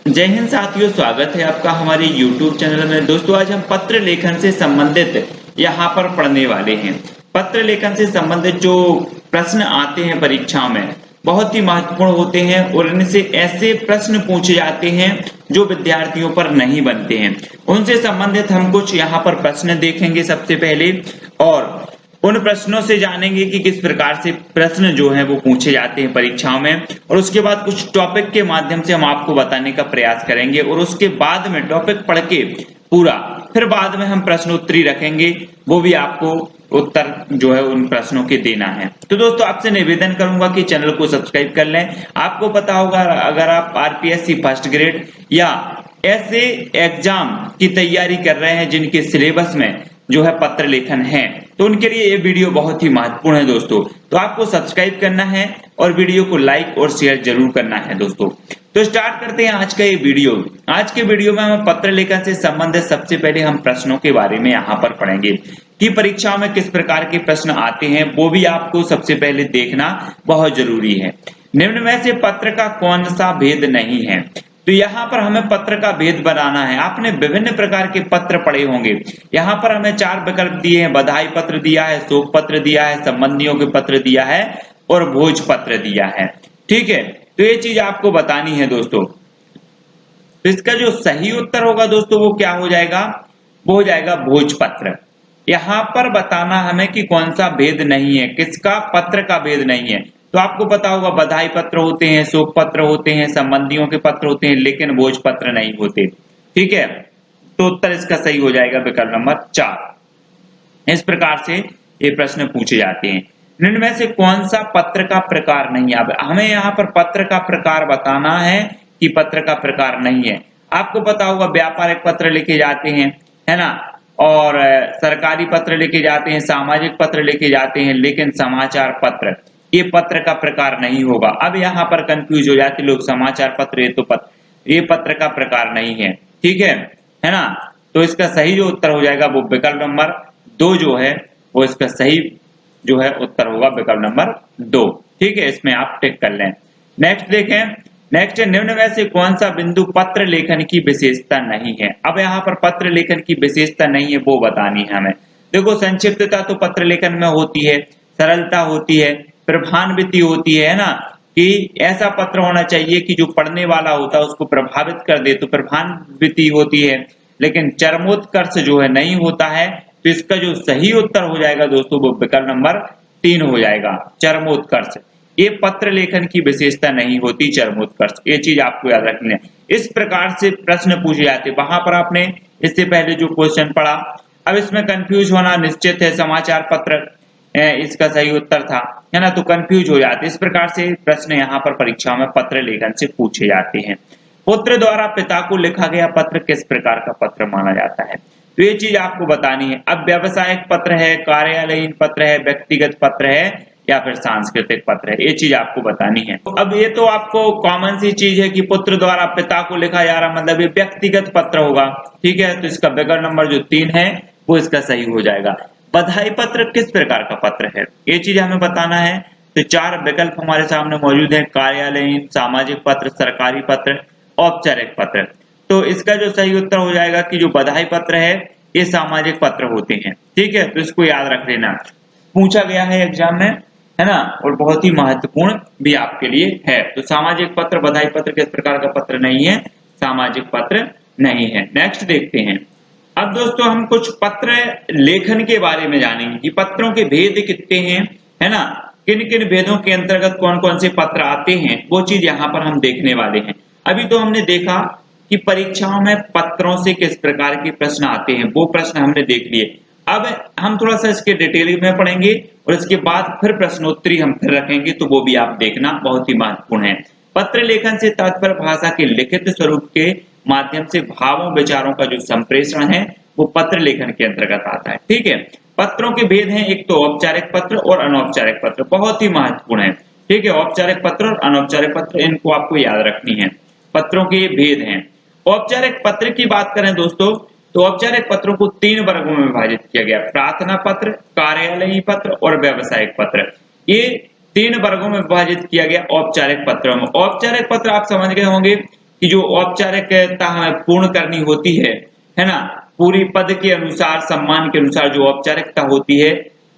जय हिंद साथियों, स्वागत है आपका हमारे YouTube चैनल में। दोस्तों, आज हम पत्र लेखन से संबंधित यहाँ पर पढ़ने वाले हैं। पत्र लेखन से संबंधित जो प्रश्न आते हैं परीक्षाओं में बहुत ही महत्वपूर्ण होते हैं और इनसे ऐसे प्रश्न पूछे जाते हैं जो विद्यार्थियों पर नहीं बनते हैं। उनसे संबंधित हम कुछ यहाँ पर प्रश्न देखेंगे सबसे पहले, और उन प्रश्नों से जानेंगे कि किस प्रकार से प्रश्न जो है वो पूछे जाते हैं परीक्षाओं में, और उसके बाद कुछ टॉपिक के माध्यम से हम आपको बताने का प्रयास करेंगे, और उसके बाद में टॉपिक पढ़ के पूरा फिर बाद में हम प्रश्नोत्तरी रखेंगे, वो भी आपको उत्तर जो है उन प्रश्नों के देना है। तो दोस्तों, आपसे निवेदन करूंगा कि चैनल को सब्सक्राइब कर लें। आपको पता होगा, अगर आप आरपीएससी फर्स्ट ग्रेड या ऐसे एग्जाम की तैयारी कर रहे हैं जिनके सिलेबस में जो है पत्र लेखन है, तो उनके लिए ये वीडियो बहुत ही महत्वपूर्ण है दोस्तों। तो आपको सब्सक्राइब करना है और वीडियो को लाइक और शेयर जरूर करना है दोस्तों। तो स्टार्ट करते हैं आज का ये वीडियो। आज के वीडियो में हम पत्र लेखन से संबंधित सबसे पहले हम प्रश्नों के बारे में यहाँ पर पढ़ेंगे कि परीक्षाओं में किस प्रकार के प्रश्न आते हैं, वो भी आपको सबसे पहले देखना बहुत जरूरी है। निम्न में से पत्र का कौन सा भेद नहीं है? तो यहाँ पर हमें पत्र का भेद बनाना है। आपने विभिन्न प्रकार के पत्र पढ़े होंगे। यहाँ पर हमें 4 विकल्प दिए हैं। बधाई पत्र दिया है, शोक पत्र दिया है, संबंधियों के पत्र दिया है और भोज पत्र दिया है। ठीक है, तो ये चीज आपको बतानी है दोस्तों। तो इसका जो सही उत्तर होगा दोस्तों वो क्या हो जाएगा? वो हो जाएगा भोज पत्र। यहाँ पर बताना हमें कि कौन सा भेद नहीं है, किसका पत्र का भेद नहीं है। तो आपको पता होगा बधाई पत्र होते हैं, शोक पत्र होते हैं, संबंधियों के पत्र होते हैं, लेकिन भोज पत्र नहीं होते। ठीक है, तो उत्तर इसका सही हो जाएगा विकल्प नंबर 4। इस प्रकार से ये प्रश्न पूछे जाते हैं। निम्न में से कौन सा पत्र का प्रकार नहीं है? अब हमें यहाँ पर पत्र का प्रकार बताना है कि पत्र का प्रकार नहीं है। आपको पता होगा व्यापारिक पत्र लिखे जाते हैं, है ना, और सरकारी पत्र लिखे जाते हैं, सामाजिक पत्र लिखे जाते हैं, लेकिन समाचार पत्र ये पत्र का प्रकार नहीं होगा। अब यहाँ पर कंफ्यूज हो जाते लोग, समाचार पत्र ये पत्र का प्रकार नहीं है। ठीक है ना। तो इसका सही जो उत्तर हो जाएगा वो विकल्प नंबर 2 जो है वो इसका सही जो है उत्तर होगा विकल्प नंबर 2। ठीक है, इसमें आप टिक कर लें। नेक्स्ट देखें। नेक्स्ट है, निम्न में से कौन सा बिंदु पत्र लेखन की विशेषता नहीं है? अब यहाँ पर पत्र लेखन की विशेषता नहीं है वो बतानी है हमें। देखो, संक्षिप्तता तो पत्र लेखन में होती है, सरलता होती है, प्रभान्विति होती है ना, कि ऐसा पत्र होना चाहिए कि जो पढ़ने वाला होता है उसको प्रभावित कर दे, तो प्रभान्विति होती है, लेकिन चरमोत्कर्ष जो है नहीं होता है। तो इसका जो सही उत्तर हो जाएगा दोस्तों वो विकल्प नंबर 3 हो जाएगा, चरमोत्कर्ष। ये पत्र लेखन की विशेषता नहीं होती, चरमोत्कर्ष। ये चीज आपको याद रखनी है। इस प्रकार से प्रश्न पूछे जाते, वहां पर आपने इससे पहले जो क्वेश्चन पढ़ा, अब इसमें कंफ्यूज होना निश्चित है। समाचार पत्र इसका सही उत्तर था, है ना, तो कंफ्यूज हो जाते। इस प्रकार से प्रश्न यहाँ पर परीक्षा में पत्र लेखन से पूछे जाते हैं। पुत्र द्वारा पिता को लिखा गया पत्र किस प्रकार का पत्र माना जाता है? तो ये चीज आपको बतानी है। अब व्यावसायिक पत्र है, कार्यालयीन पत्र है, व्यक्तिगत पत्र है या फिर सांस्कृतिक पत्र है, ये चीज आपको बतानी है। अब ये तो आपको कॉमन सी चीज है कि पुत्र द्वारा पिता को लिखा जा रहा, मतलब ये व्यक्तिगत पत्र होगा। ठीक है, तो इसका विकल्प नंबर जो 3 है वो इसका सही हो जाएगा। बधाई पत्र किस प्रकार का पत्र है? ये चीज हमें बताना है। तो 4 विकल्प हमारे सामने मौजूद है, कार्यालयीन, सामाजिक पत्र, सरकारी पत्र, औपचारिक पत्र। तो इसका जो सही उत्तर हो जाएगा कि जो बधाई पत्र है ये सामाजिक पत्र होते हैं। ठीक है, तो इसको याद रख लेना, पूछा गया है एग्जाम में, है ना, और बहुत ही महत्वपूर्ण भी आपके लिए है। तो सामाजिक पत्र, बधाई पत्र किस प्रकार का पत्र नहीं है? सामाजिक पत्र नहीं है। नेक्स्ट देखते हैं। अब दोस्तों हम कुछ पत्र लेखन के बारे में जानेंगे कि पत्रों के भेद कितने हैं, है ना, किन किन भेदों के अंतर्गत कौन कौन से पत्र आते हैं, वो चीज यहाँ पर हम देखने वाले हैं। अभी तो हमने देखा कि परीक्षाओं में पत्रों से किस प्रकार के प्रश्न आते हैं, वो प्रश्न हमने देख लिए। अब हम थोड़ा सा इसके डिटेल में पढ़ेंगे और इसके बाद फिर प्रश्नोत्तरी हम फिर रखेंगे, तो वो भी आप देखना, बहुत ही महत्वपूर्ण है। पत्र लेखन से तात्पर्य भाषा के लिखित स्वरूप के माध्यम से भावों विचारों का जो संप्रेषण है वो पत्र लेखन के अंतर्गत आता है। ठीक है, पत्रों के भेद हैं, एक तो औपचारिक पत्र और अनौपचारिक पत्र, बहुत ही महत्वपूर्ण है। ठीक है, औपचारिक पत्र और अनौपचारिक पत्र, इनको आपको याद रखनी है। पत्रों के भेद हैं। औपचारिक पत्र की बात करें दोस्तों, तो औपचारिक पत्रों को 3 वर्गों में विभाजित किया गया, प्रार्थना पत्र, कार्यालयीन पत्र और व्यावसायिक पत्र। ये 3 वर्गों में विभाजित किया गया औपचारिक पत्रों में। औपचारिक पत्र आप समझ गए होंगे कि जो औपचारिकता हमें पूर्ण करनी होती है ना, पूरी पद के अनुसार सम्मान के अनुसार जो औपचारिकता होती है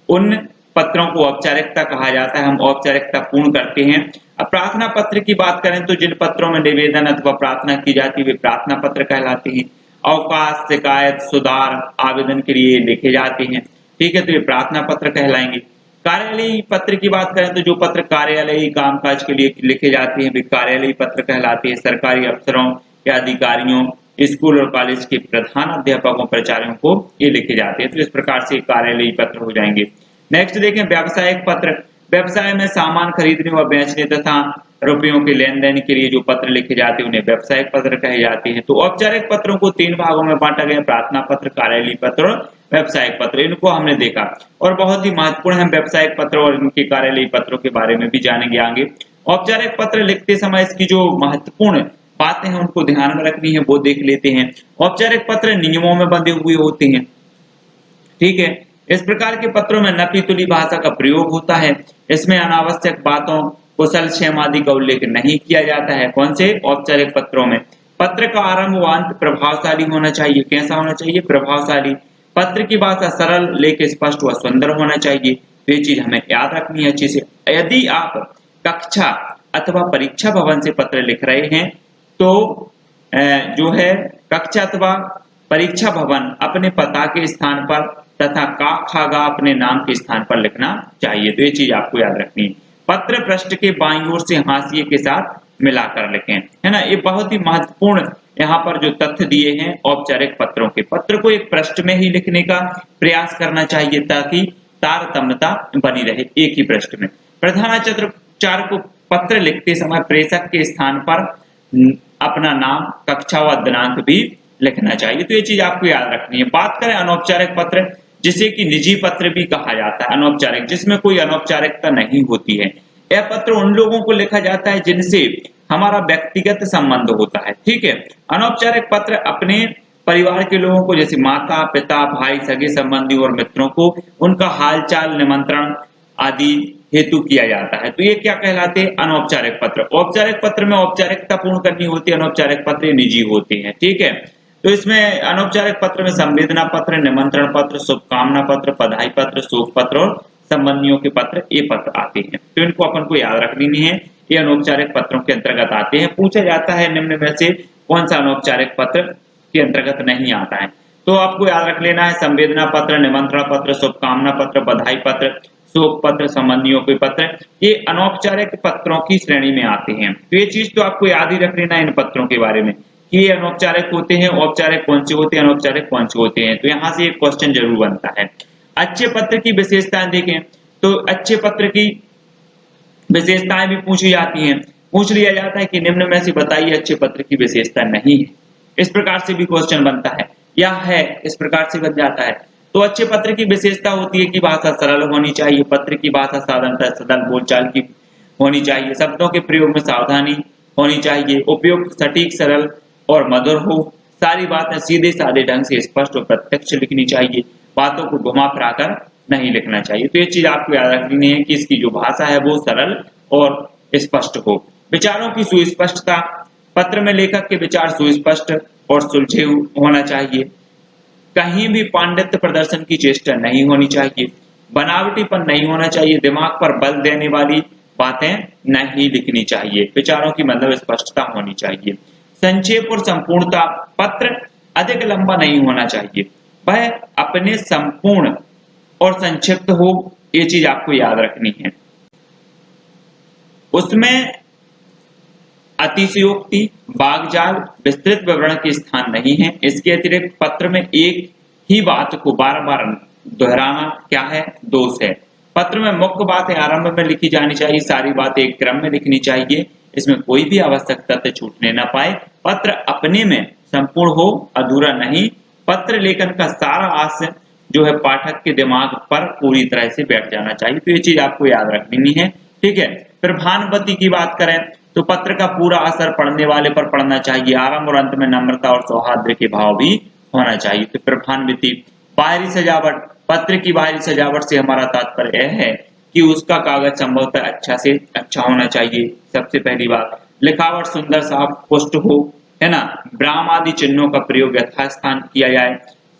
उन पत्रों को औपचारिकता कहा जाता है। हम औपचारिकता पूर्ण करते हैं। अब प्रार्थना पत्र की बात करें तो जिन पत्रों में निवेदन अथवा प्रार्थना की जाती है वे प्रार्थना पत्र कहलाते हैं। अवकाश, शिकायत, सुधार आवेदन के लिए लिखे जाते हैं। ठीक है, तो ये प्रार्थना पत्र कहलाएंगे। कार्यालयीय पत्र की बात करें तो जो पत्र कार्यालयीय कामकाज के लिए लिखे जाते हैं वे कार्यालयीय पत्र कहलाते हैं। सरकारी अफसरों या अधिकारियों, स्कूल और कॉलेज के प्रधान अध्यापकों, प्राचार्यों को ये लिखे जाते हैं। तो इस प्रकार से कार्यालयीय पत्र हो जाएंगे। नेक्स्ट देखें व्यावसायिक पत्र। व्यवसाय में सामान खरीदने व बेचने तथा रुपयों के लेन देन के लिए जो पत्र लिखे जाते हैं उन्हें व्यावसायिक पत्र कहे जाते हैं। तो औपचारिक पत्रों को 3 भागों में बांटा गया, प्रार्थना पत्र, कार्यालयीय पत्र और व्यावसायिक पत्र। इनको हमने देखा और बहुत ही महत्वपूर्ण है व्यावसायिक पत्र और इनके कार्यालयीय पत्रों के बारे में भी जानेंगे आगे। औपचारिक पत्र लिखते समय इसकी जो महत्वपूर्ण बातें हैं उनको ध्यान में रखनी है, वो देख लेते हैं। औपचारिक पत्र नियमों में बंधे हुए होते हैं। ठीक है, इस प्रकार के पत्रों में नपी तुली भाषा का प्रयोग होता है। इसमें अनावश्यक बातों, कुशल क्षेम आदि का उल्लेख नहीं किया जाता है। कौन से? औपचारिक पत्रों में। पत्र का आरंभ व अंत प्रभावशाली होना चाहिए। कैसा होना चाहिए? प्रभावशाली। पत्र की भाषा सरल, लेकिन स्पष्ट व सुंदर होना चाहिए। तो ये चीज हमें याद रखनी है अच्छे से। यदि आप कक्षा अथवा परीक्षा भवन से पत्र लिख रहे हैं तो जो है कक्षा अथवा परीक्षा भवन अपने पता के स्थान पर तथा का खागा अपने नाम के स्थान पर लिखना चाहिए। तो ये चीज आपको याद रखनी है। पत्र पृष्ठ के बाईं ओर से हाशिए के साथ मिलाकर लिखें, है ना। ये बहुत ही महत्वपूर्ण यहाँ पर जो तथ्य दिए हैं औपचारिक पत्रों के। पत्र को एक पृष्ठ में ही लिखने का प्रयास करना चाहिए ताकि तारतम्यता बनी रहे एक ही पृष्ठ में। प्रधानाचार्य को पत्र लिखते समय प्रेषक के स्थान पर अपना नाम, कक्षा व दिनांक भी लिखना चाहिए। तो ये चीज आपको याद रखनी है। बात करें अनौपचारिक पत्र, जिसे कि निजी पत्र भी कहा जाता है। अनौपचारिक, जिसमें कोई अनौपचारिकता नहीं होती है। यह पत्र उन लोगों को लिखा जाता है जिनसे हमारा व्यक्तिगत संबंध होता है। ठीक है, अनौपचारिक पत्र अपने परिवार के लोगों को, जैसे माता, पिता, भाई, सगे संबंधी और मित्रों को उनका हालचाल, निमंत्रण आदि हेतु किया जाता है। तो ये क्या कहलाते हैं? अनौपचारिक पत्र। औपचारिक पत्र में औपचारिकता पूर्ण करनी होती है, अनौपचारिक पत्र निजी होते हैं। ठीक है, तो इसमें अनौपचारिक पत्र में संवेदना पत्र, निमंत्रण पत्र, शुभकामना पत्र, बधाई पत्र, शोक पत्र और संबंधियों के पत्र, ये पत्र आते हैं। तो इनको अपन को याद रखनी नहीं है, ये अनौपचारिक पत्रों के अंतर्गत आते हैं। पूछा जाता है निम्न में से कौन सा अनौपचारिक पत्र के अंतर्गत नहीं आता है, तो आपको याद रख लेना है संवेदना पत्र, निमंत्रण पत्र, शुभकामना पत्र, बधाई पत्र, शोक पत्र, संबंधियों के पत्र, ये अनौपचारिक पत्रों की श्रेणी में आते हैं। तो ये चीज तो आपको याद ही रख लेना है इन पत्रों के बारे में कि ये अनौपचारिक होते हैं, औपचारिक कौन से होते हैं, अनौपचारिक कौन से होते हैं। तो यहाँ से एक क्वेश्चन जरूर बनता है। अच्छे पत्र की विशेषताएं देखें तो अच्छे पत्र की विशेषताएं भी पूछी जाती हैं। पूछ लिया जाता है कि निम्न में से बताइए अच्छे पत्र की विशेषता नहीं है। इस प्रकार से भी क्वेश्चन बनता है या है, इस प्रकार से बन जाता है। तो अच्छे पत्र की विशेषता होती है कि भाषा सरल होनी चाहिए। पत्र की भाषा साधारणतः सरल बोलचाल की होनी चाहिए। शब्दों के प्रयोग में सावधानी होनी चाहिए। उपयुक्त, सटीक, सरल और मधुर हो। सारी बातें सीधे साधे ढंग से स्पष्ट और प्रत्यक्ष लिखनी चाहिए। बातों को घुमा फिरा कर नहीं लिखना चाहिए। तो ये चीज आपको याद रखनी है कि इसकी जो भाषा है वो सरल और स्पष्ट हो। विचारों की सुस्पष्टता, पत्र में लेखक के विचार सुस्पष्ट और सुलझे होना चाहिए। कहीं भी पांडित्य प्रदर्शन की चेष्टा नहीं होनी चाहिए। बनावटीपन नहीं होना चाहिए। दिमाग पर बल देने वाली बातें नहीं लिखनी चाहिए। विचारों की मतलब स्पष्टता होनी चाहिए। संक्षेप और संपूर्णता, पत्र अधिक लंबा नहीं होना चाहिए, वह अपने संपूर्ण और संक्षिप्त हो। ये चीज आपको याद रखनी है। उसमें अतिशयोक्ति, बागजाल, विस्तृत विवरण के स्थान नहीं है। इसके अतिरिक्त पत्र में एक ही बात को बार बार दोहराना क्या है? दोष है। पत्र में मुख्य बातें आरंभ में लिखी जानी चाहिए। सारी बातें एक क्रम में लिखनी चाहिए। इसमें कोई भी आवश्यक तथ्य छूटने न पाए। पत्र अपने में संपूर्ण हो, अधूरा नहीं। पत्र लेखन का सारा आशय जो है पाठक के दिमाग पर पूरी तरह से बैठ जाना चाहिए। तो ये चीज आपको याद रखनी है। ठीक है, फिर भानुमति की बात करें तो पत्र का पूरा असर पढ़ने वाले पर पड़ना चाहिए। आरंभ और अंत में नम्रता और सौहार्द के भाव भी होना चाहिए। तो फिर भानुमति। बाहरी सजावट, पत्र की बाहरी सजावट से हमारा तात्पर्य यह है कि उसका कागज संभवतः अच्छा से अच्छा होना चाहिए। सबसे पहली बात, लिखावट सुंदर साफ पुष्ट हो, है ना, ब्राह्म आदि चिन्हों का प्रयोग यथास्थान किया जाए,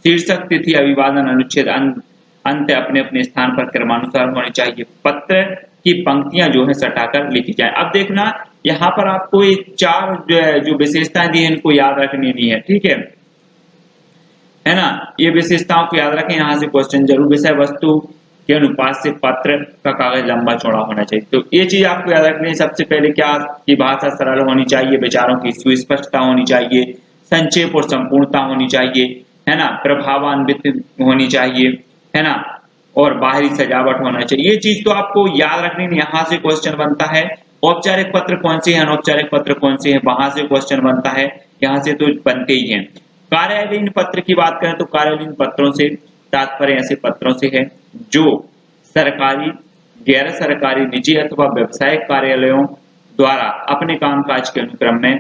शीर्षक तिथि अभिवादन अनुच्छेद अंत अपने अपने स्थान पर क्रमानुसार होने चाहिए, पत्र की पंक्तियां जो है सटाकर लिखी जाए। अब देखना यहाँ पर आपको ये चार जो विशेषताएं दी है इनको याद रखनी नहीं है, ठीक है ना, ये विशेषताओं को याद रखें, यहाँ से क्वेश्चन जरूर। विषय वस्तु के अनुपात से पत्र का कागज लंबा चौड़ा होना चाहिए, तो ये चीज आपको याद रखनी है। सबसे पहले क्या कि भाषा सरल होनी चाहिए, विचारों की सुस्पष्टता होनी चाहिए, संक्षेप और संपूर्णता होनी चाहिए, है ना, प्रभावान्वित होनी चाहिए, है ना, और बाहरी सजावट होना चाहिए। ये चीज तो आपको याद रखनी नहीं। यहाँ से क्वेश्चन बनता है औपचारिक पत्र कौन से हैं, अनौपचारिक पत्र कौन से हैं, वहां से क्वेश्चन बनता है, यहाँ से तो बनते ही हैं। कार्यालयीन पत्र की बात करें तो कार्यालयीन पत्रों से तात्पर्य ऐसे पत्रों से है जो सरकारी, गैर सरकारी, निजी अथवा व्यवसायिक कार्यालयों द्वारा अपने कामकाज के अनुक्रम में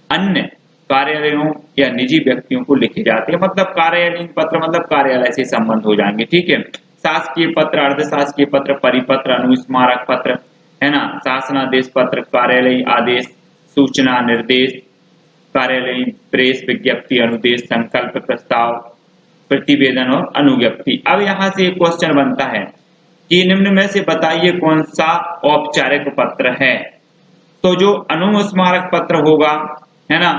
अन्य कार्यालयों या निजी व्यक्तियों को लिखे जाते हैं। मतलब कार्यालयीन पत्र मतलब कार्यालय से संबंध हो जाएंगे, ठीक है। शासकीय पत्र, अर्धशासकीय पत्र, परिपत्र, अनुस्मारक पत्र, है ना, शासनादेश पत्र, कार्यालयीय आदेश, सूचना निर्देश, कार्यालयीन प्रेस विज्ञप्ति, अनुदेश, संकल्प, प्रस्ताव, प्रतिवेदन और अनुज्ञप्ति। अब यहाँ से एक क्वेश्चन बनता है कि निम्न में से बताइए कौन सा औपचारिक पत्र है। तो जो अनुस्मारक पत्र होगा, है ना,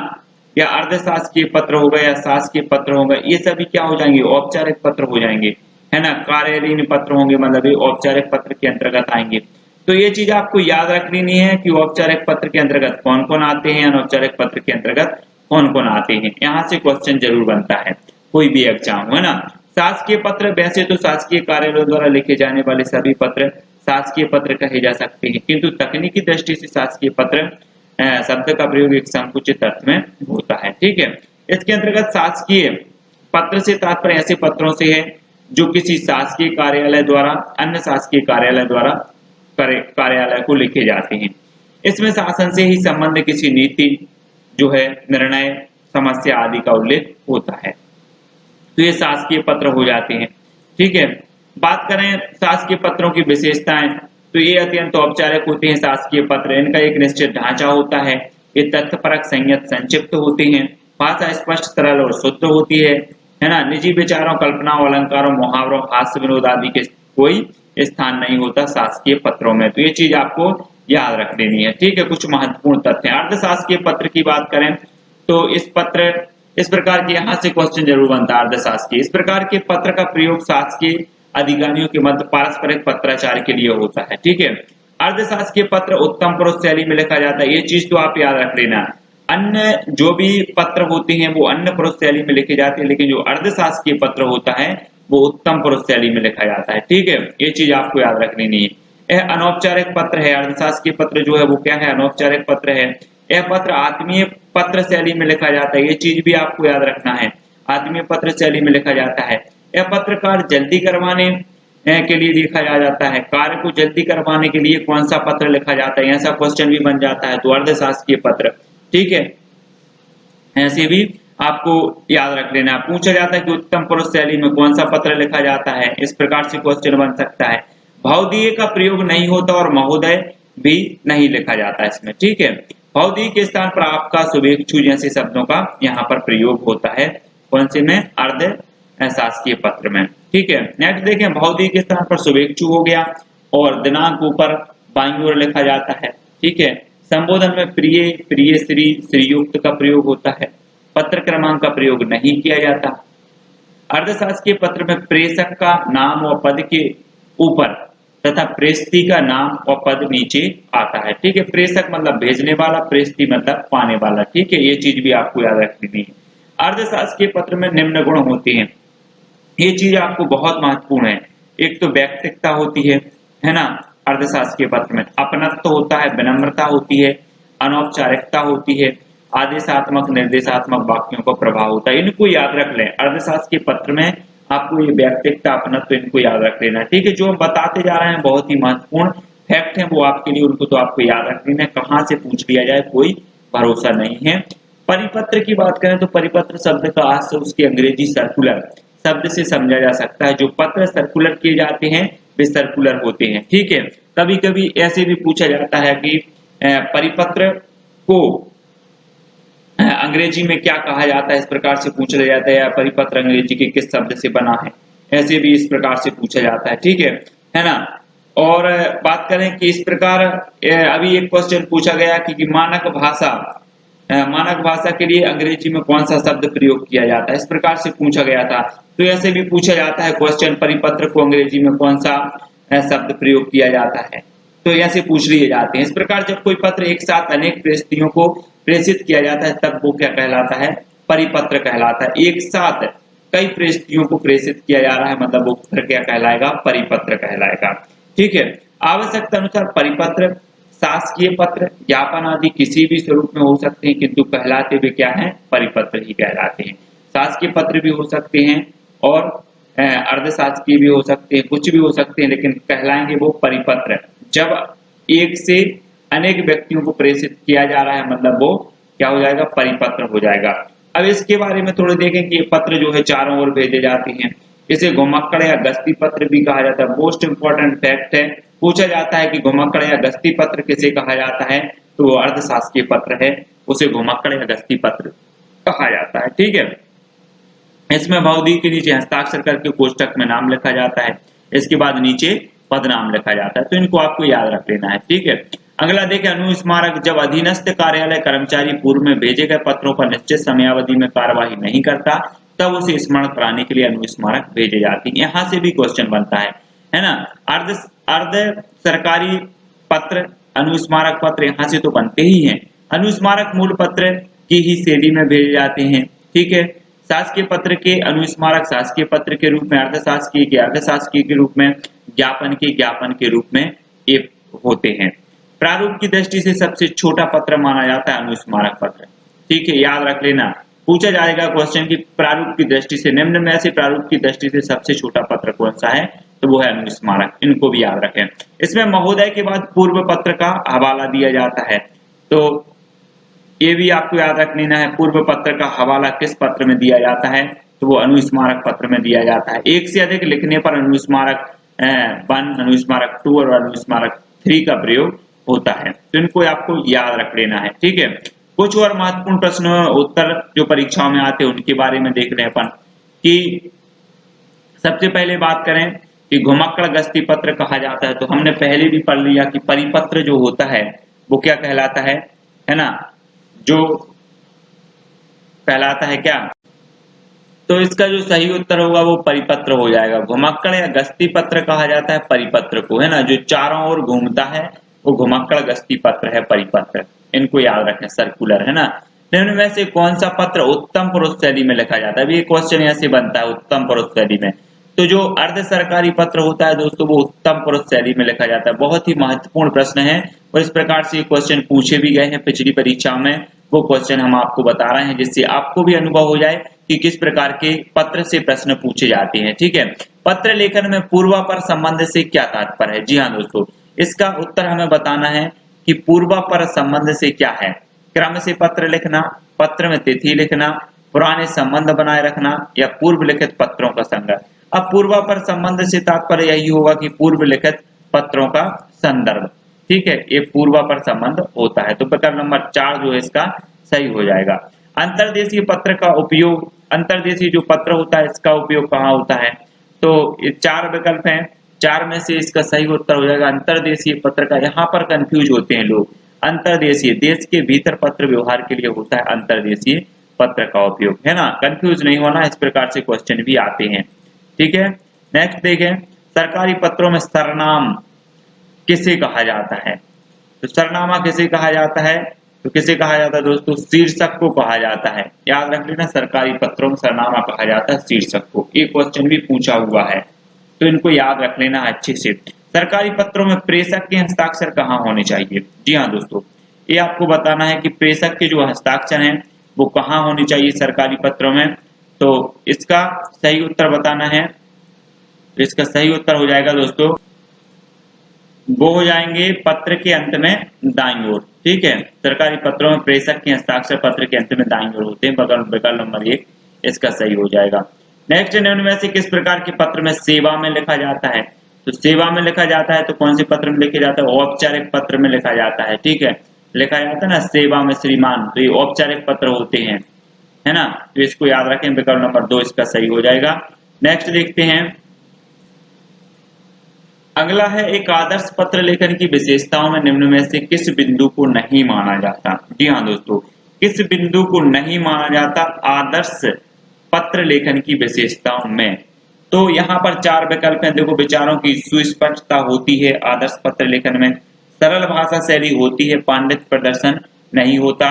या अर्धशासकीय पत्र होगा या शासकीय पत्र होगा, ये सभी क्या हो जाएंगे, औपचारिक पत्र हो जाएंगे, है ना। कार्यालयीन पत्र होंगे मतलब ये औपचारिक पत्र के अंतर्गत आएंगे। तो ये चीज आपको याद रखनी नहीं है कि औपचारिक पत्र के अंतर्गत कौन कौन आते हैं, अनौपचारिक पत्र के अंतर्गत कौन कौन आते हैं। यहाँ से क्वेश्चन जरूर बनता है कोई भी एग्जाम, है ना। शासकीय पत्र, वैसे तो शासकीय कार्यालयों द्वारा लिखे जाने वाले सभी पत्र शासकीय पत्र कहे जा सकते हैं, किंतु तकनीकी दृष्टि से शासकीय पत्र शब्द का प्रयोग एक संकुचित अर्थ में होता है, ठीक है। इसके अंतर्गत शासकीय पत्र से तात्पर्य ऐसे पत्रों से है जो किसी शासकीय कार्यालय द्वारा अन्य शासकीय कार्यालय द्वारा कार्यालय को लिखे जाते हैं। इसमें शासन से ही संबंध किसी नीति जो है, निर्णय, समस्या आदि का उल्लेख होता है, तो ये शासकीय पत्र हो जाते हैं, ठीक है। बात करें शासकीय पत्रों की विशेषताएं, तो ये अत्यंत औपचारिक होते हैं शासकीय पत्र। इनका एक निश्चित ढांचा होता है, ये तथ्यपरक, संयत, संक्षिप्त होते हैं, भाषा स्पष्ट, सरल और शुद्ध होती है ना। निजी विचारों, कल्पनाओं, अलंकारों, मुहावरों, हास्य विनोद आदि के कोई स्थान नहीं होता शासकीय पत्रों में, तो ये चीज आपको याद रख लेनी है, ठीक है। कुछ महत्वपूर्ण तथ्य। अर्धशासकीय पत्र की बात करें तो इस प्रकार के यहाँ से क्वेश्चन जरूर बनता है अर्धशासकीय। इस प्रकार के पत्र का प्रयोग शासकीय अधिकारियों के मध्य पारस्परिक पत्राचार के लिए होता है, ठीक है। अर्धशासकीय पत्र उत्तम पुरुष शैली में लिखा जाता है, ये चीज तो आप याद रख लेना। अन्य जो भी पत्र होते हैं वो अन्य पुरुष शैली में लिखे जाते हैं, लेकिन जो अर्धशासकीय पत्र होता है वो उत्तम पुरुष शैली में लिखा जाता है, ठीक है। ये चीज आपको याद रखनी नहीं है। यह अनौपचारिक पत्र है, अर्धशासकीय पत्र जो है वो क्या है, अनौपचारिक पत्र है। यह पत्र आत्मीय पत्र शैली में लिखा जाता है, ये चीज भी आपको याद रखना है, आत्मीय पत्र शैली में लिखा जाता है। यह पत्रकार जल्दी करवाने के लिए लिखा जाता है, कार्य को जल्दी करवाने के लिए कौन सा पत्र लिखा जाता है, ऐसा क्वेश्चन भी बन जाता है, तो अर्धशासकीय पत्र, ठीक है। ऐसे भी आपको याद रख लेना। पूछा जाता है कि उत्तम पुरुष शैली में कौन सा पत्र लिखा जाता है, इस प्रकार से क्वेश्चन बन सकता है। भवदीय का प्रयोग नहीं होता और महोदय भी नहीं लिखा जाता है इसमें, ठीक है। भवदीय के स्थान पर आपका, शुभेच्छु जैसे शब्दों का यहाँ पर प्रयोग होता है, कौन से में, अर्ध शासकीय पत्र में, ठीक है। नेक्स्ट देखें, भवदीय के स्थान पर शुभेच्छु हो गया और दिनांक ऊपर बाईं ओर लिखा जाता है, ठीक है। संबोधन में प्रिय, प्रिय श्री, श्रीयुक्त का प्रयोग होता है, पत्र क्रमांक का प्रयोग नहीं किया जाता। अर्धशासकीय पत्र में प्रेषक का नाम और पद के ऊपर तथा प्रेषती का नाम और पद नीचे आता है, ठीक है। प्रेषक मतलब भेजने वाला, प्रेषती मतलब पाने वाला, ठीक है। ये चीज भी आपको याद रखनी है। अर्धशासकीय पत्र में निम्न गुण होते हैं, ये चीज आपको बहुत महत्वपूर्ण है। एक तो व्यक्तिकता होती है ना, अर्धशासकीय पत्र में अपनत्व होता है, विनम्रता होती है, अनौपचारिकता होती है, आदेशात्मक निर्देशात्मक वाक्यों का प्रभाव होता है। इनको याद रख लें, अर्धशासकीय पत्र में आपको ये व्यक्तिकता, अपनत्व, इनको याद रख लेना, ठीक है। जो हम बताते जा रहे हैं बहुत ही महत्वपूर्ण फैक्ट है वो आपके लिए, उनको तो आपको याद रख लेना। कहाँ से पूछ लिया जाए कोई भरोसा नहीं है। परिपत्र की बात करें तो परिपत्र शब्द का अर्थ से उसकी अंग्रेजी सर्कुलर शब्द से समझा जा सकता है। जो पत्र सर्कुलर किए जाते हैं वे सर्कुलर होते हैं, ठीक है। कभी कभी ऐसे भी पूछा जाता है कि परिपत्र को अंग्रेजी में क्या कहा जाता है, इस प्रकार से पूछा जाता है। या परिपत्र अंग्रेजी के किस शब्द से बना है, ऐसे भी इस प्रकार से पूछा जाता है। ठीक है ना। और बात करें कि इस प्रकार अभी एक क्वेश्चन पूछा गया कि मानक भाषा के लिए अंग्रेजी में कौन सा शब्द प्रयोग किया जाता है, इस प्रकार से पूछा गया था। तो ऐसे भी पूछा जाता है क्वेश्चन, परिपत्र को अंग्रेजी में कौन सा शब्द प्रयोग किया जाता है, तो ऐसे पूछ लिए जाते हैं। इस प्रकार जब कोई पत्र एक साथ अनेक प्रेषितों को प्रेषित किया जाता है तब वो क्या कहलाता है, परिपत्र कहलाता है। एक साथ कई प्रेषितों को प्रेषित किया जा रहा है मतलब वो पत्र क्या कहलाएगा, परिपत्र कहलाएगा। ठीक है। आवश्यकता अनुसार परिपत्र, शासकीय पत्र, ज्ञापन आदि किसी भी स्वरूप में हो सकते हैं, किंतु कहलाते हुए क्या है, परिपत्र ही कहलाते हैं। शासकीय पत्र भी हो सकते हैं और अर्धशासकीय भी हो सकते हैं, कुछ भी हो सकते हैं, लेकिन कहलाएंगे वो परिपत्र। जब एक से अनेक व्यक्तियों को प्रेषित किया जा रहा है मतलब वो क्या हो जाएगा, परिपत्र हो जाएगा। अब इसके बारे में थोड़े देखें कि ये पत्र जो है चारों ओर भेजे जाते हैं। इसे घुमक्कड़ या गस्ती पत्र भी कहा जाता है। मोस्ट इंपोर्टेंट फैक्ट है, पूछा जाता है कि घुमक्कड़ या गस्ती पत्र किसे कहा जाता है, तो वो अर्धशासकीय पत्र है, उसे घुमक्कड़ या गस्ती पत्र कहा जाता है। ठीक है। इसमें भौतिक के नीचे हस्ताक्षर करके कोष्टक में नाम लिखा जाता है, इसके बाद नीचे पद नाम लिखा जाता है, तो इनको आपको याद रख लेना है। ठीक है। अगला देखें, अनुस्मारक। जब अधीनस्थ कार्यालय कर्मचारी पूर्व में भेजे गए पत्रों पर निश्चित समयावधि में कार्यवाही नहीं करता तब उसे स्मरण कराने के लिए अनुस्मारक भेजे जाते हैं। यहाँ से भी क्वेश्चन बनता है ना। अर्ध सरकारी पत्र, अनुस्मारक पत्र यहाँ से तो बनते ही हैं। अनुस्मारक मूल पत्र की ही शैली में भेजे जाते हैं। ठीक है। शासकीय पत्र के अनुस्मारक शासकीय पत्र के रूप में, अर्धशासकीय के अर्धशासकीय के रूप में, ज्ञापन के रूप में ये होते हैं। प्रारूप की दृष्टि से सबसे छोटा पत्र माना जाता है अनुस्मारक पत्र। ठीक है, याद रख लेना, पूछा जाएगा क्वेश्चन की प्रारूप की दृष्टि से निम्न में से प्रारूप की दृष्टि से सबसे छोटा पत्र कौन सा है, तो वो है अनुस्मारक। इनको भी याद रखें। इसमें महोदय के बाद पूर्व पत्र का हवाला दिया जाता है, तो ये भी आपको याद रख लेना है। पूर्व पत्र का हवाला किस पत्र में दिया जाता है, तो वो अनुस्मारक पत्र में दिया जाता है। एक से अधिक लिखने पर अनुस्मारक 1, अनुस्मारक 2 और अनुस्मारक 3 का प्रयोग होता है, तो इनको आपको याद रख लेना है। ठीक है। कुछ और महत्वपूर्ण प्रश्न उत्तर जो परीक्षाओं में आते हैं उनके बारे में देख रहे हैं अपन कि सबसे पहले बात करें कि घुमक्कड़ गस्ती पत्र कहा जाता है, तो हमने पहले भी पढ़ लिया कि परिपत्र जो होता है वो क्या कहलाता है ना, जो कहलाता है क्या, तो इसका जो सही उत्तर होगा वो परिपत्र हो जाएगा। घुमक्कड़ या गस्ती पत्र कहा जाता है परिपत्र को, है ना, जो चारों ओर घूमता है वो घुमक्कड़ गस्ती पत्र है, परिपत्र। इनको याद रखें, सर्कुलर, है ना। निम्न में से कौन सा पत्र उत्तम पुरुष शैली में लिखा जाता है, अभी ये क्वेश्चन ऐसे बनता है उत्तम पुरुष शैली में, तो जो अर्ध सरकारी पत्र होता है दोस्तों वो उत्तम पुरुष शैली में लिखा जाता है। बहुत ही महत्वपूर्ण प्रश्न है और इस प्रकार से क्वेश्चन पूछे भी गए हैं पिछली परीक्षा में, वो क्वेश्चन हम आपको बता रहे हैं जिससे आपको भी अनुभव हो जाए कि किस प्रकार के पत्र से प्रश्न पूछे जाते हैं। ठीक है। पत्र लेखन में पूर्वापर संबंध से क्या तात्पर्य है। जी हाँ दोस्तों, इसका उत्तर हमें बताना है कि पूर्वापर संबंध से क्या है। क्रम से पत्र लिखना, पत्र में तिथि लिखना, पुराने संबंध बनाए रखना या पूर्व लिखित पत्रों का संग्रह। अब पूर्वापर संबंध से तात्पर्य यही होगा कि पूर्व लिखित पत्रों का संदर्भ। ठीक है, ये पूर्वापर संबंध होता है, तो विकल्प नंबर 4 जो है इसका सही हो जाएगा। अंतर्देशीय पत्र का उपयोग, अंतर्देशीय जो पत्र होता है इसका उपयोग कहाँ होता है, तो ये 4 विकल्प हैं, 4 में से इसका सही उत्तर हो जाएगा अंतर्देशीय पत्र का। यहाँ पर कंफ्यूज होते हैं लोग, अंतर्देशीय देश के भीतर पत्र व्यवहार के लिए होता है अंतर्देशीय पत्र का उपयोग, है ना, कंफ्यूज नहीं होना, इस प्रकार से क्वेश्चन भी आते हैं। ठीक है। नेक्स्ट देखें, सरकारी पत्रों में सरनाम किसे कहा जाता है, तो सरनामा किसे कहा जाता है, तो किसे कहा जाता है दोस्तों, शीर्षक को कहा जाता है। याद रख लेना, सरकारी पत्रों में सरनामा कहा जाता है शीर्षक को, ये क्वेश्चन भी पूछा हुआ है, तो इनको याद रख लेना अच्छे से। सरकारी पत्रों में प्रेषक के हस्ताक्षर कहाँ होने चाहिए। जी हाँ दोस्तों, ये आपको बताना है कि प्रेषक के जो हस्ताक्षर हैं वो कहाँ होने चाहिए सरकारी पत्रों में, तो इसका सही उत्तर बताना है। तो इसका सही उत्तर हो जाएगा दोस्तों, वो हो जाएंगे पत्र के अंत में दाईं ओर। ठीक है, सरकारी पत्रों में प्रेषक के हस्ताक्षर पत्र के अंत में दाईं ओर होते हैं, विकल्प नंबर 1 इसका सही हो जाएगा। नेक्स्ट, निम्न में से किस प्रकार के पत्र में सेवा में लिखा जाता है, तो सेवा में लिखा जाता है तो कौन से पत्र में लिखा जाता है, औपचारिक पत्र में लिखा जाता है। ठीक है, लिखा जाता है ना सेवा में श्रीमान, तो ये औपचारिक पत्र होते हैं, है ना। तो इसको याद रखें, विकल्प नंबर 2 इसका सही हो जाएगा। नेक्स्ट देखते हैं, अगला है एक आदर्श पत्र लेखन की विशेषताओं में निम्न में से किस बिंदु को नहीं माना जाता। जी हाँ दोस्तों, किस बिंदु को नहीं माना जाता आदर्श पत्र लेखन की विशेषताओं में। तो यहाँ पर 4 विकल्प हैं। देखो, विचारों की सुस्पष्टता होती है आदर्श पत्र लेखन में, सरल भाषा शैली होती है, पांडित्य प्रदर्शन नहीं होता,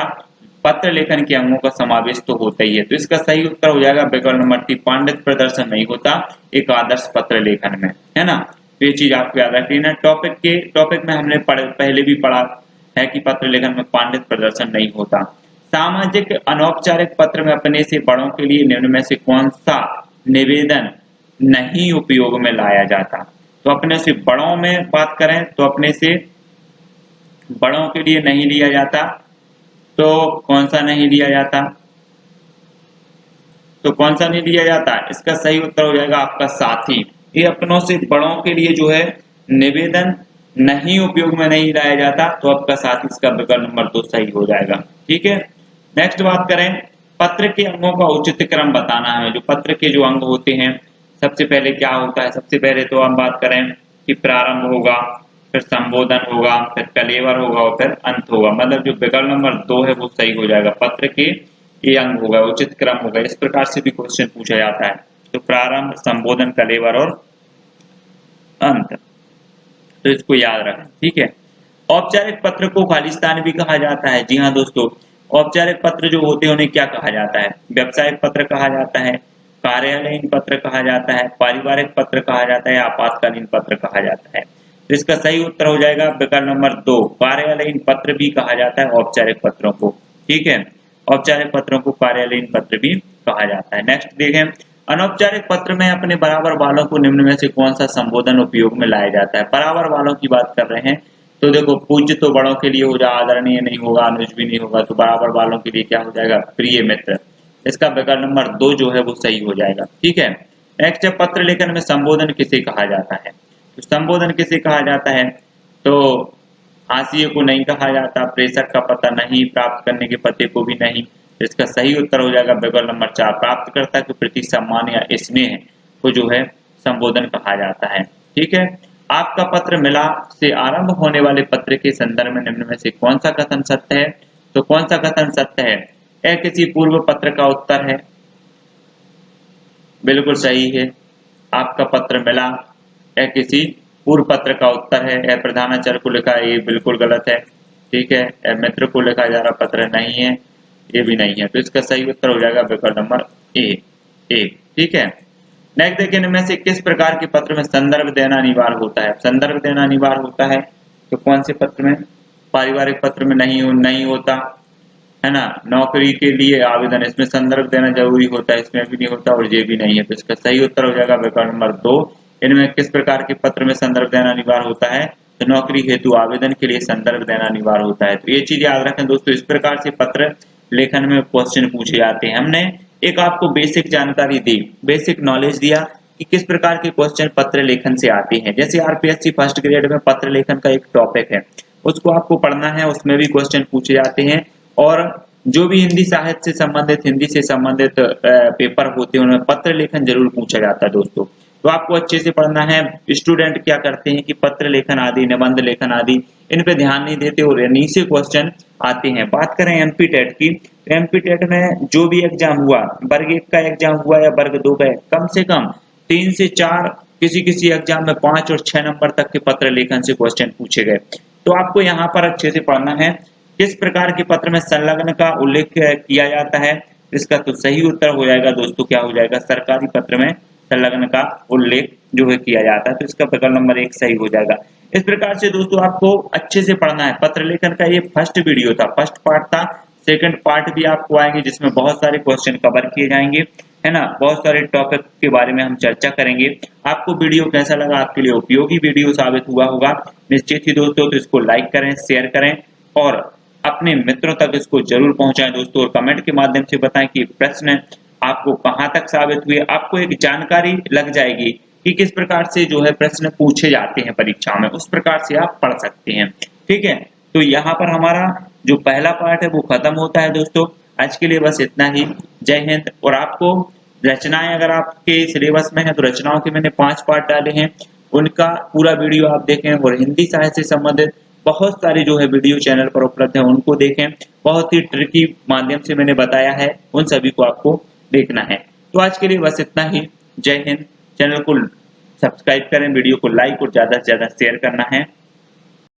पत्र लेखन के अंगों का समावेश तो होता ही है। तो इसका सही उत्तर हो जाएगा विकल्प नंबर 3, पांडित्य प्रदर्शन नहीं होता एक आदर्श पत्र लेखन में, है ना। तो ये चीज आपको याद रखनी है। टॉपिक में हमने पहले भी पढ़ा है कि पत्र लेखन में पांडित्य प्रदर्शन नहीं होता। सामाजिक अनौपचारिक पत्र में अपने से बड़ों के लिए निम्न में से कौन सा निवेदन नहीं उपयोग में लाया जाता। तो अपने से बड़ों में बात करें तो अपने से बड़ों के लिए नहीं लिया जाता, तो कौन सा नहीं लिया जाता, तो कौन सा नहीं लिया जाता, इसका सही उत्तर हो जाएगा आपका साथी। ये अपनों से बड़ों के लिए जो है निवेदन नहीं उपयोग में नहीं लाया जाता, तो आपका साथी, इसका विकल्प नंबर 2 सही हो जाएगा। ठीक है, नेक्स्ट बात करें, पत्र के अंगों का उचित क्रम बताना है। जो पत्र के जो अंग होते हैं, सबसे पहले क्या होता है, सबसे पहले तो हम बात करें कि प्रारंभ होगा, फिर संबोधन होगा, फिर कलेवर होगा और फिर अंत होगा। मतलब जो विकल्प नंबर 2 है वो सही हो जाएगा। पत्र के ये अंग होगा, उचित क्रम होगा। इस प्रकार से भी क्वेश्चन पूछा जाता है। तो प्रारंभ, संबोधन, कलेवर और अंत, तो इसको याद रखें। ठीक है, औपचारिक पत्र को खालिस्तान भी कहा जाता है। जी हाँ दोस्तों, औपचारिक पत्र जो होते हैं उन्हें क्या कहा जाता है, व्यावसायिक पत्र कहा जाता है, कार्यालयीन पत्र कहा जाता है, पारिवारिक पत्र कहा जाता है, आपातकालीन पत्र कहा जाता है। तो इसका सही उत्तर हो जाएगा विकल्प नंबर 2, कार्यालयीन पत्र भी कहा जाता है औपचारिक पत्रों को। ठीक है, औपचारिक पत्रों को कार्यालयीन पत्र भी कहा जाता है। नेक्स्ट देखें, अनौपचारिक पत्र में अपने बराबर वालों को निम्न में से कौन सा संबोधन उपयोग में लाया जाता है। बराबर वालों की बात कर रहे हैं, तो देखो, पूज्य तो बड़ों के लिए हो जाए, आदरणीय नहीं होगा, अनुज भी नहीं होगा, तो बराबर वालों के लिए क्या हो जाएगा, प्रिय मित्र। इसका विकल्प नंबर 2 जो है वो सही हो जाएगा। ठीक है, नेक्स्ट है, पत्र लेखन में संबोधन किसे कहा जाता है। तो संबोधन किसे कहा जाता है, तो हाशिए को नहीं कहा जाता, प्रेषक का पता नहीं, प्राप्त करने के पते को भी नहीं। तो इसका सही उत्तर हो जाएगा विकल्प नंबर 4, प्राप्तकर्ता के प्रति सम्मान या स्नेह को जो है संबोधन कहा जाता है। ठीक है, आपका पत्र मिला से आरंभ होने वाले पत्र के संदर्भ में निम्न में से कौन सा कथन सत्य है। तो कौन सा कथन सत्य है, यह किसी पूर्व पत्र का उत्तर है, बिल्कुल सही है। आपका पत्र मिला, यह किसी पूर्व पत्र का उत्तर है। यह प्रधानाचार्य को लिखा है, ये बिल्कुल गलत है। ठीक है, यह मित्र को लिखा जा रहा पत्र नहीं है, ये भी नहीं है। तो इसका सही उत्तर हो जाएगा विकल्प नंबर ए। ठीक है, नेक्स्ट देखिए, इनमें से किस प्रकार के पत्र में संदर्भ देना अनिवार्य होता है। संदर्भ देना अनिवार्य होता है, तो कौन से पत्र में, पारिवारिक पत्र में नहीं होता, है ना। नौकरी के लिए आवेदन, इसमें संदर्भ देना जरूरी होता है, इसमें भी नहीं होता और ये भी नहीं है। तो इसका सही उत्तर हो जाएगा विकल्प नंबर 2। इनमें किस प्रकार के पत्र में संदर्भ देना अनिवार्य होता है, तो नौकरी हेतु आवेदन के लिए संदर्भ देना अनिवार्य होता है। तो ये चीज याद रखें दोस्तों, इस प्रकार से पत्र लेखन में क्वेश्चन पूछे जाते हैं। हमने एक आपको बेसिक जानकारी दी, बेसिक नॉलेज दिया कि किस प्रकार के क्वेश्चन पत्र लेखन से आते हैं। जैसे आरपीएससी फर्स्ट ग्रेड में पत्र लेखन का एक टॉपिक है, उसको आपको पढ़ना है, उसमें भी क्वेश्चन पूछे जाते हैं। और जो भी हिंदी साहित्य से संबंधित, हिंदी से संबंधित पेपर होते हैं उनमें पत्र लेखन जरूर पूछा जाता है दोस्तों। तो आपको अच्छे से पढ़ना है। स्टूडेंट क्या करते हैं कि पत्र लेखन आदि, निबंध लेखन आदि, इन पे ध्यान नहीं देते और इन्हीं से क्वेश्चन आते हैं। बात करें एमपी टेट की, तो एमपी टेट में जो भी एग्जाम हुआ, वर्ग 1 का एग्जाम हुआ या वर्ग 2 का, कम से कम 3 से 4, किसी एग्जाम में 5 और 6 नंबर तक के पत्र लेखन से क्वेश्चन पूछे गए। तो आपको यहाँ पर अच्छे से पढ़ना है। किस प्रकार के पत्र में संलग्न का उल्लेख किया जाता है, इसका तो सही उत्तर हो जाएगा दोस्तों, क्या हो जाएगा, सरकारी पत्र में संलग्न का उल्लेख जो है किया जाता है। तो इसका विकल्प नंबर 1 सही हो जाएगा। इस प्रकार से दोस्तों आपको अच्छे से पढ़ना है। पत्र लेखन का ये फर्स्ट वीडियो था, फर्स्ट पार्ट था। सेकंड पार्ट भी आपको आएंगे जिसमें बहुत सारे क्वेश्चन कवर किए जाएंगे, है ना। बहुत सारे टॉपिक के बारे में हम चर्चा करेंगे। आपको वीडियो कैसा लगा, आपके लिए उपयोगी वीडियो साबित हुआ होगा निश्चित ही दोस्तों। तो इसको लाइक करें, शेयर करें और अपने मित्रों तक इसको जरूर पहुंचाएं दोस्तों। और कमेंट के माध्यम से बताएं कि प्रश्न आपको कहां तक साबित हुए। आपको एक जानकारी लग जाएगी कि किस प्रकार से जो है प्रश्न पूछे जाते हैं परीक्षा में, उस प्रकार से आप पढ़ सकते हैं। ठीक है, तो यहाँ पर हमारा जो पहला पार्ट है वो खत्म होता है दोस्तों। आज के लिए बस इतना ही। जय हिंद। और आपको रचनाएं अगर आपके सिलेबस में है तो रचनाओं के मैंने 5 पार्ट डाले हैं, उनका पूरा वीडियो आप देखें। और हिंदी साहित्य से संबंधित बहुत सारे जो है वीडियो चैनल पर उपलब्ध है, उनको देखें। बहुत ही ट्रिकी माध्यम से मैंने बताया है, उन सभी को आपको देखना है। तो आज के लिए बस इतना ही। जय हिंद। चैनल को सब्सक्राइब करें, वीडियो को लाइक और ज्यादा से ज्यादा शेयर करना है।